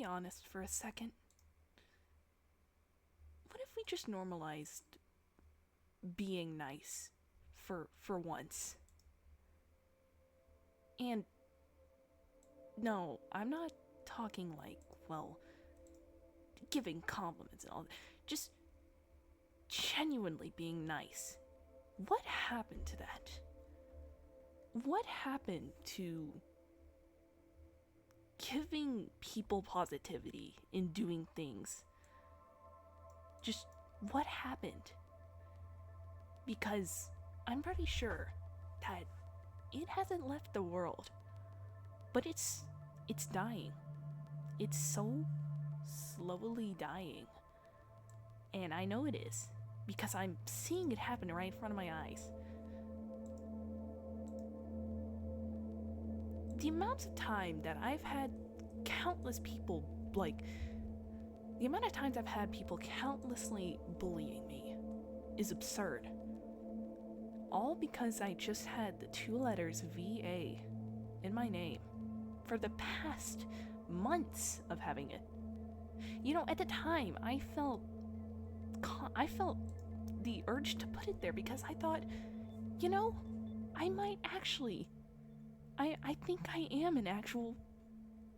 be honest for a second? What if we just normalized being nice for once? And no, I'm not talking like, well, giving compliments and all that. Just genuinely being nice. What happened to that? What happened to giving people positivity in doing things? Just what happened? Because I'm pretty sure that it hasn't left the world, but it's dying. It's so slowly dying. And I know it is because I'm seeing it happen right in front of my eyes. The amount of time that I've had countless people, like, the amount of times I've had people countlessly bullying me is absurd. All because I just had the 2 letters VA in my name for the past months of having it. You know, at the time, I felt the urge to put it there because I thought, you know, I might actually, I think I am an actual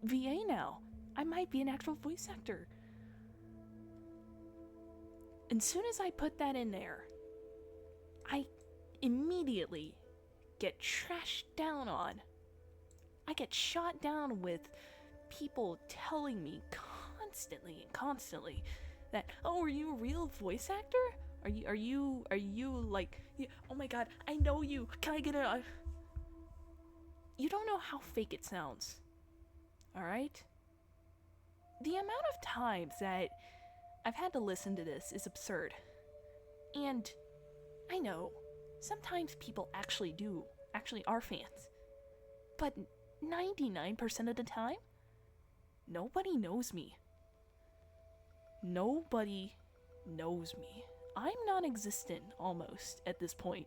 VA now. I might be an actual voice actor. And soon as I put that in there, I immediately get trashed down on. I get shot down with people telling me constantly that, oh, are you a real voice actor? Are you like, oh my god, I know you. Can I get a... You don't know how fake it sounds. Alright? The amount of times that I've had to listen to this is absurd. And I know, sometimes people actually are fans. But 99% of the time, nobody knows me. Nobody knows me. I'm non-existent, almost, at this point.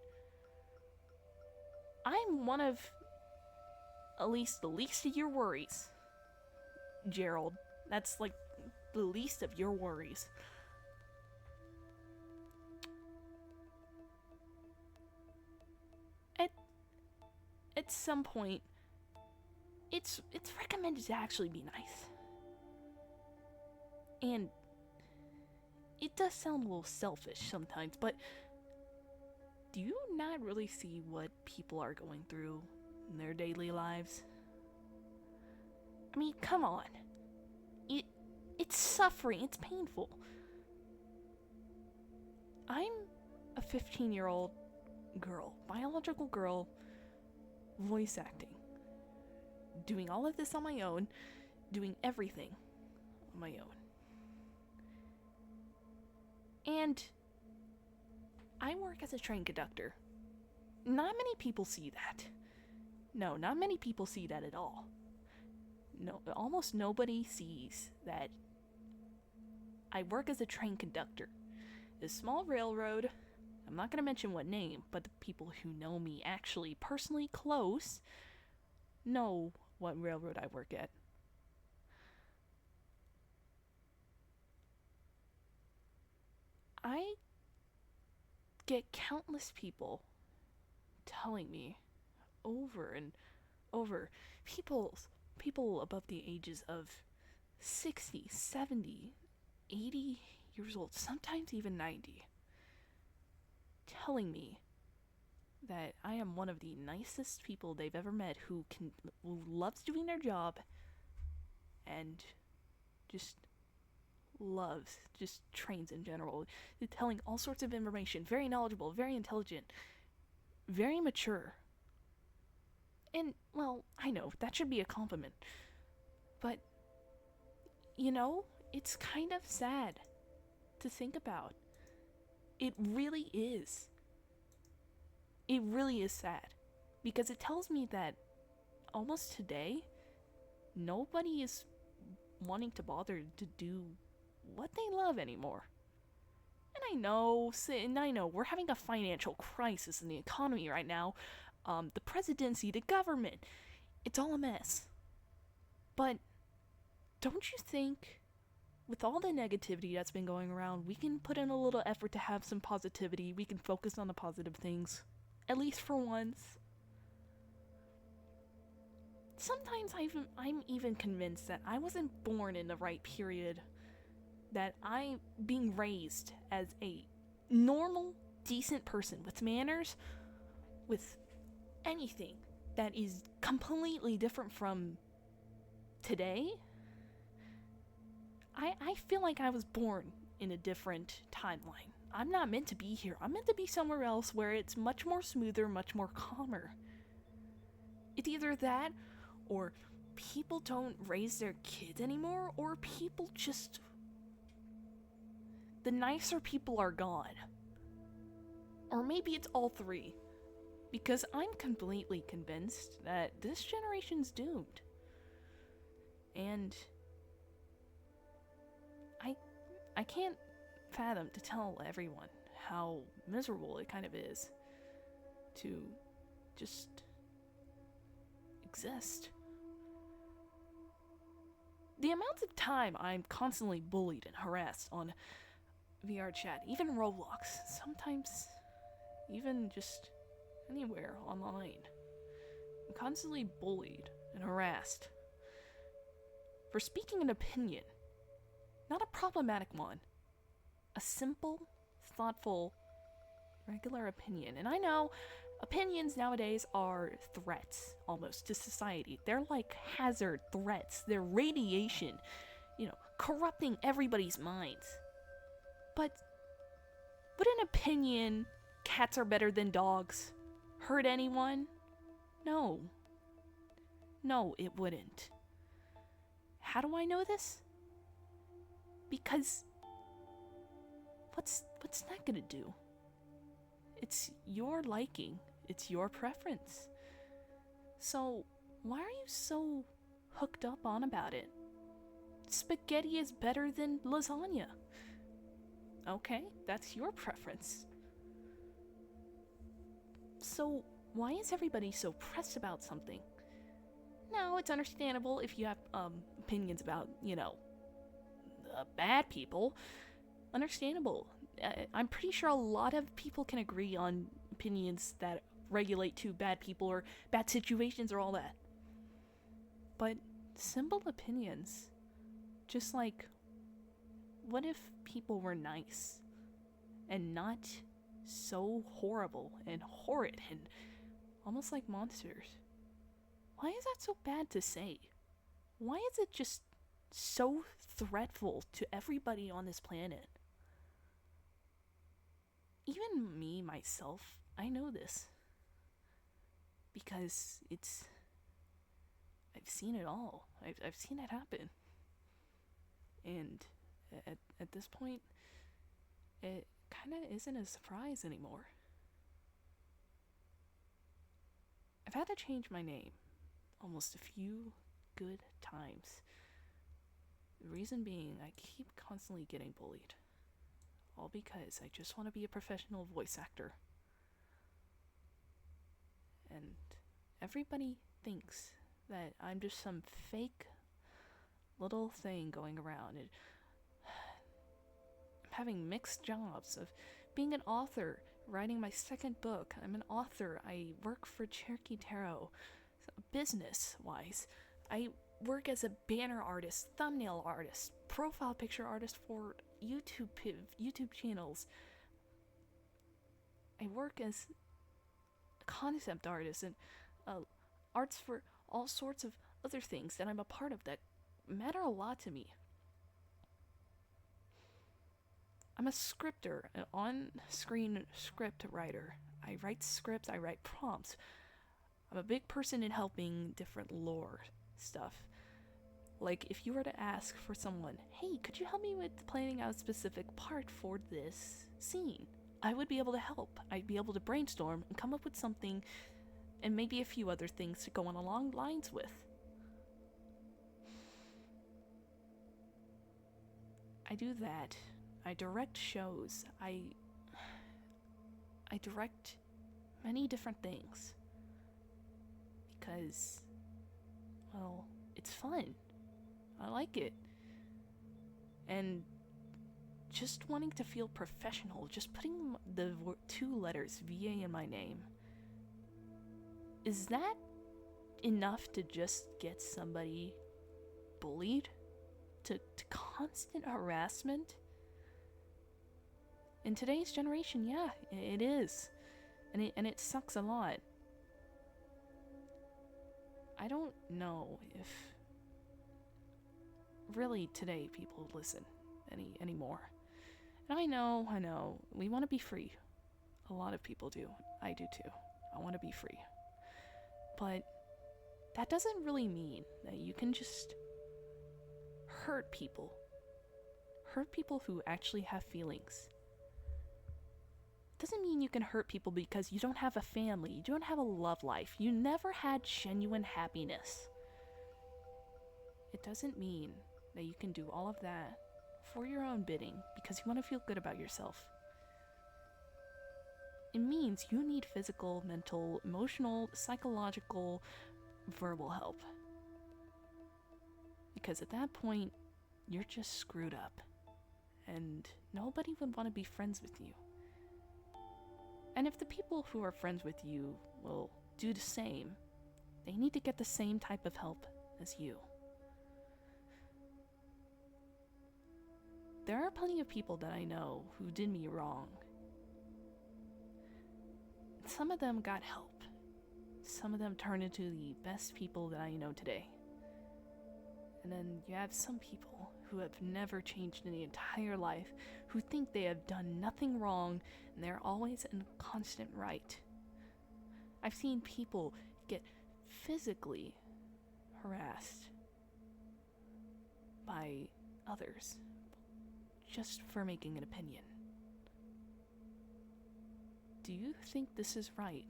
I'm one of, at least the least of your worries, Gerald. That's like the least of your worries. At some point, it's recommended to actually be nice. And it does sound a little selfish sometimes, but do you not really see what people are going through in their daily lives? I mean, come on. It's suffering, it's painful. I'm a 15-year-old girl, biological girl, voice acting. Doing all of this on my own, doing everything on my own. And I work as a train conductor. Not many people see that. No, not many people see that at all. No, almost nobody sees that I work as a train conductor. A small railroad, I'm not going to mention what name, but the people who know me actually personally close know what railroad I work at. I get countless people telling me over and over, people above the ages of 60, 70, 80 years old, sometimes even 90, telling me that I am one of the nicest people they've ever met who loves doing their job and just loves just trains in general. They're telling all sorts of information, very knowledgeable, very intelligent, very mature. And, well, I know, that should be a compliment. But, you know, it's kind of sad to think about. It really is. It really is sad. Because it tells me that almost today, nobody is wanting to bother to do what they love anymore. And I know, we're having a financial crisis in the economy right now. The presidency, the government, it's all a mess. But don't you think, with all the negativity that's been going around, we can put in a little effort to have some positivity? We can focus on the positive things, at least for once. Sometimes I'm even convinced that I wasn't born in the right period, that I'm being raised as a normal, decent person with manners, with anything that is completely different from today. I feel like I was born in a different timeline. I'm not meant to be here. I'm meant to be somewhere else where it's much more smoother, much more calmer. It's either that, or people don't raise their kids anymore, or people just... the nicer people are gone. Or maybe it's all three. Because I'm completely convinced that this generation's doomed. And I can't fathom to tell everyone how miserable it kind of is to just exist. The amount of time I'm constantly bullied and harassed on VR chat, even Roblox, sometimes even just anywhere online. I'm constantly bullied and harassed for speaking an opinion. Not a problematic one. A simple, thoughtful, regular opinion. And I know opinions nowadays are threats, almost, to society. They're like hazard threats. They're radiation, corrupting everybody's minds. But would an opinion, cats are better than dogs, hurt anyone? No. No, it wouldn't. How do I know this? Because what's that gonna do? It's your liking. It's your preference. So why are you so hooked up on about it? Spaghetti is better than lasagna. Okay, that's your preference. So why is everybody so pressed about something? Now, it's understandable if you have opinions about, bad people. Understandable. I'm pretty sure a lot of people can agree on opinions that regulate to bad people or bad situations or all that. But simple opinions, just like, what if people were nice and not so horrible and horrid and almost like monsters? Why is that so bad to say? Why is it just so threatful to everybody on this planet? Even me, myself, I know this. Because I've seen it all. I've seen it happen. And at this point, it kind of isn't a surprise anymore. I've had to change my name almost a few good times. The reason being, I keep constantly getting bullied. All because I just want to be a professional voice actor. And everybody thinks that I'm just some fake little thing going around. And I'm having mixed jobs of being an author, writing my second book. I'm an author. I work for Cherokee Tarot, business-wise. I work as a banner artist, thumbnail artist, profile picture artist for YouTube channels. I work as a concept artist and arts for all sorts of other things that I'm a part of that matter a lot to me. I'm a scripter, an on-screen script writer. I write scripts, I write prompts. I'm a big person in helping different lore stuff. Like, if you were to ask for someone, hey, could you help me with planning out a specific part for this scene? I would be able to help. I'd be able to brainstorm and come up with something and maybe a few other things to go on along lines with. I do that. I direct shows. I direct many different things. Because, well, it's fun. I like it. And just wanting to feel professional, just putting the 2 letters VA in my name, is that enough to just get somebody bullied? To constant harassment? In today's generation, yeah, it is. And it sucks a lot. I don't know if really today people listen anymore. And I know, we want to be free. A lot of people do. I do too. I want to be free. But that doesn't really mean that you can just hurt people. Hurt people who actually have feelings. Doesn't mean you can hurt people because you don't have a family, you don't have a love life, you never had genuine happiness. It doesn't mean that you can do all of that for your own bidding because you want to feel good about yourself. It means you need physical, mental, emotional, psychological, verbal help. Because at that point, you're just screwed up. And nobody would want to be friends with you. And if the people who are friends with you will do the same, they need to get the same type of help as you. There are plenty of people that I know who did me wrong. Some of them got help. Some of them turned into the best people that I know today. And then you have some people who have never changed in the entire life, who think they have done nothing wrong, and they're always in constant right. I've seen people get physically harassed by others just for making an opinion. Do you think this is right?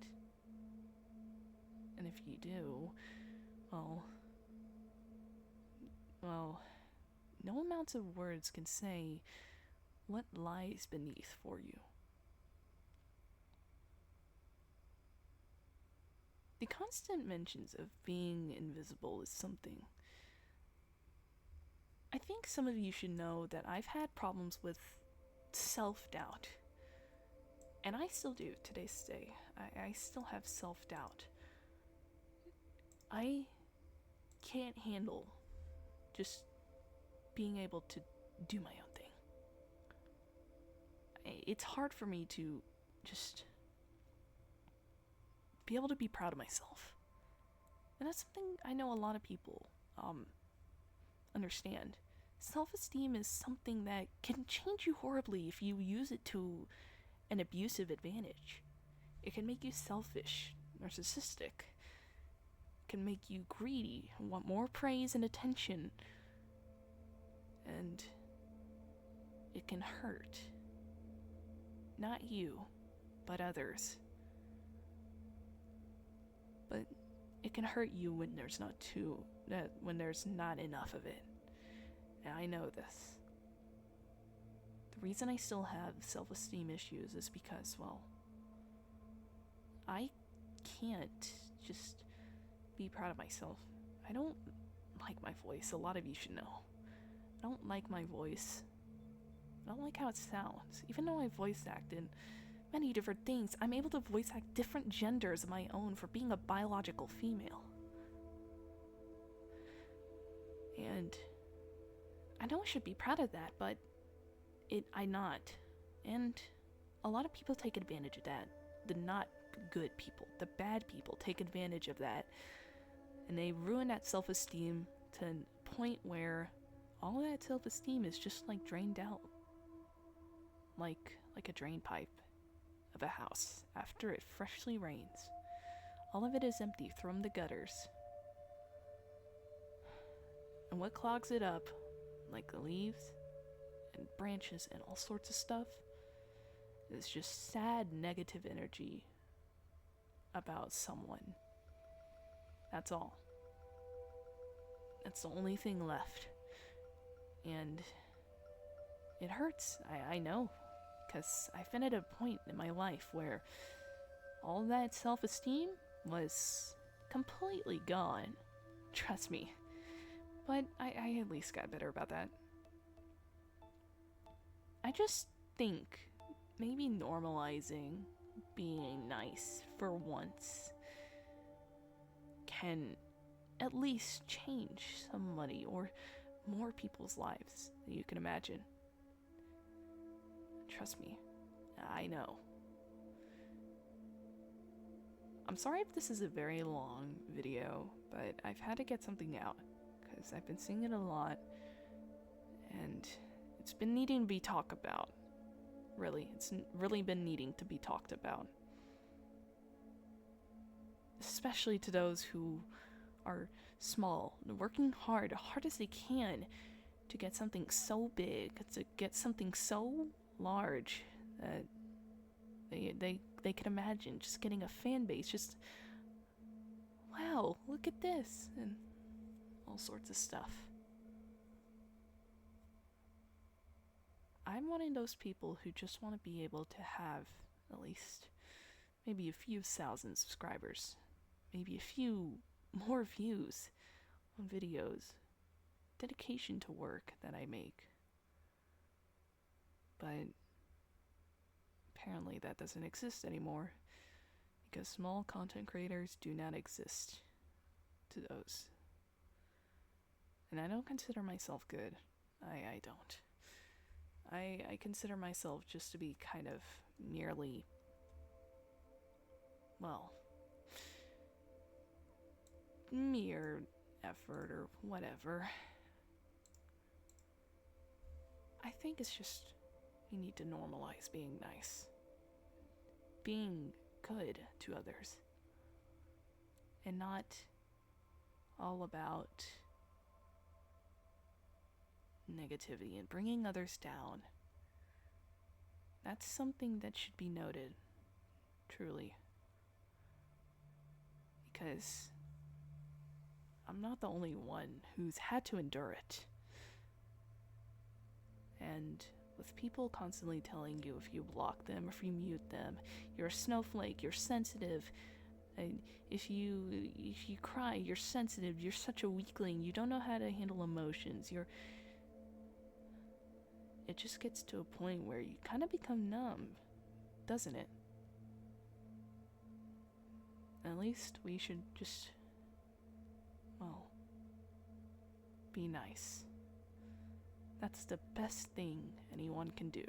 And if you do, well, no amounts of words can say what lies beneath for you. The constant mentions of being invisible is something. I think some of you should know that I've had problems with self-doubt. And I still do to this day. I still have self-doubt. I can't handle just being able to do my own thing. It's hard for me to just be able to be proud of myself. And that's something I know a lot of people understand. Self-esteem is something that can change you horribly if you use it to an abusive advantage. It can make you selfish, narcissistic. It can make you greedy, want more praise and attention. And it can hurt. Not you, but others. But it can hurt you when there's when there's not enough of it. And I know this. The reason I still have self-esteem issues is because, well, I can't just be proud of myself. I don't like my voice. A lot of you should know. I don't like my voice. I don't like how it sounds. Even though I voice act in many different things, I'm able to voice act different genders of my own for being a biological female. And I know I should be proud of that, but I'm not. And a lot of people take advantage of that. The not good people, the bad people take advantage of that. And they ruin that self-esteem to a point where all of that self-esteem is just like drained out. Like a drain pipe of a house after it freshly rains. All of it is empty from the gutters. And what clogs it up, like the leaves and branches and all sorts of stuff, is just sad negative energy about someone. That's all. That's the only thing left. And it hurts, I know, because I've been at a point in my life where all that self-esteem was completely gone. Trust me. But I at least got better about that. I just think maybe normalizing being nice for once can at least change somebody or more people's lives than you can imagine. Trust me, I know. I'm sorry if this is a very long video, but I've had to get something out because I've been seeing it a lot and it's been needing to be talked about. Really, it's really been needing to be talked about. Especially to those who are small, working hard as they can to get something so big, to get something so large that they can imagine just getting a fan base, just wow, look at this, and all sorts of stuff. I'm one of those people who just want to be able to have at least maybe a few thousand subscribers, maybe a few more views on videos, dedication to work that I make. But apparently that doesn't exist anymore because small content creators do not exist to those. And I don't consider myself good. I don't. I consider myself just to be kind of merely, well, mere effort or whatever. I think it's just we need to normalize being nice, being good to others, and not all about negativity and bringing others down. That's something that should be noted, truly. Because I'm not the only one who's had to endure it. And with people constantly telling you if you block them, if you mute them, you're a snowflake, you're sensitive, and if you cry, you're sensitive, you're such a weakling, you don't know how to handle emotions, it just gets to a point where you kind of become numb, doesn't it? At least we should just, well, be nice. That's the best thing anyone can do.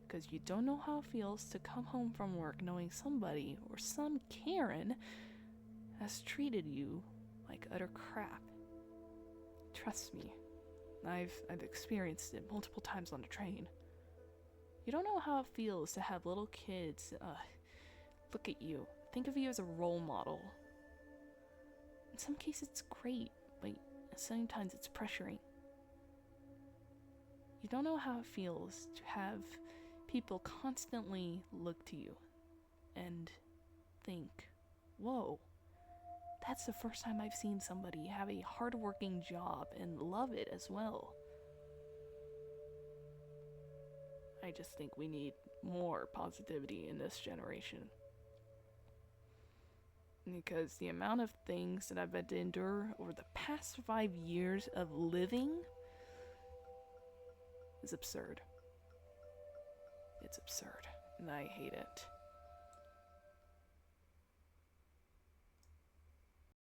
Because you don't know how it feels to come home from work knowing somebody or some Karen has treated you like utter crap. Trust me, I've experienced it multiple times on the train. You don't know how it feels to have little kids look at you, think of you as a role model. In some cases it's great, but sometimes it's pressuring. You don't know how it feels to have people constantly look to you and think, whoa, that's the first time I've seen somebody have a hardworking job and love it as well. I just think we need more positivity in this generation. Because the amount of things that I've had to endure over the past 5 years of living is absurd. It's absurd, and I hate it.